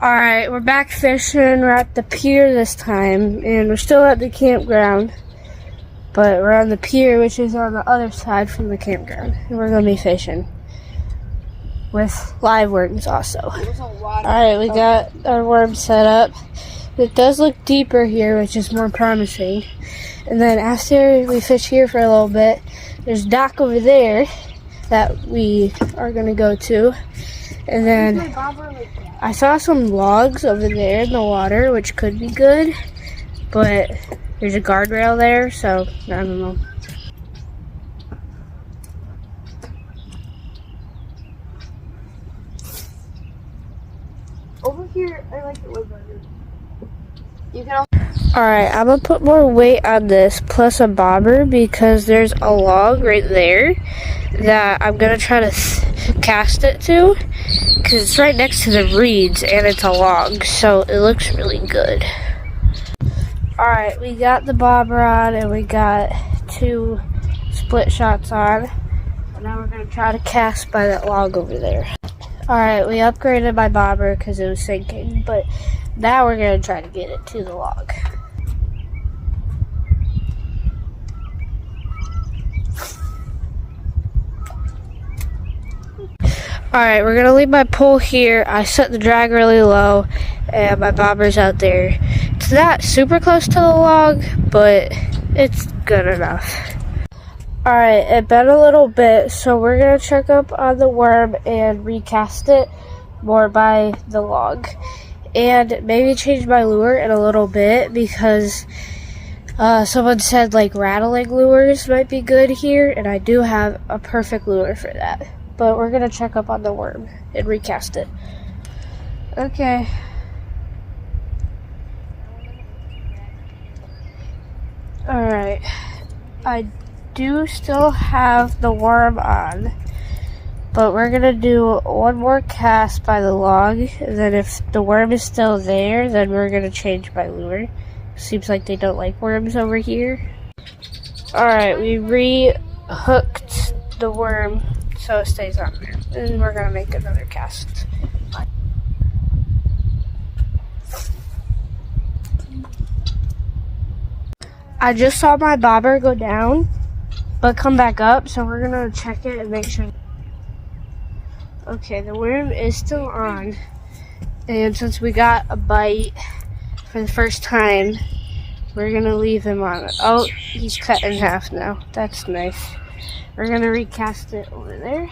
Alright, we're back fishing. We're at the pier this time, and we're still at the campground, but we're on the pier, which is on the other side from the campground, and we're going to be fishing with live worms also. Alright, we got our worm set up. It does look deeper here, which is more promising. And then after we fish here for a little bit, there's a dock over there that we are going to go to. And then I saw some logs over there in the water, which could be good, but there's a guardrail there, so I don't know. Over here, I like it way better. You can also Alright, I'm going to put more weight on this plus a bobber because there's a log right there that I'm going to try to cast it to because it's right next to the reeds and it's a log, so it looks really good. Alright, we got the bobber on and we got 2 split shots on. And now we're going to try to cast by that log over there. Alright, we upgraded my bobber because it was sinking, but now we're going to try to get it to the log. Alright, we're going to leave my pole here. I set the drag really low, and my bobber's out there. It's not super close to the log, but it's good enough. Alright, it bent a little bit, so we're going to check up on the worm and recast it more by the log. And maybe change my lure in a little bit because someone said like rattling lures might be good here, and I do have a perfect lure for that. But we're going to check up on the worm and recast it. Okay. Alright. I do still have the worm on. But we're going to do one more cast by the log. And then if the worm is still there, then we're going to change my lure. Seems like they don't like worms over here. Alright, we re-hooked the worm so it stays on there. And we're going to make another cast. I just saw my bobber go down, but come back up, so we're going to check it and make sure. Okay, the worm is still on. And since we got a bite for the first time, we're going to leave him on it. Oh, he's cut in half now. That's nice. We're going to recast it over there.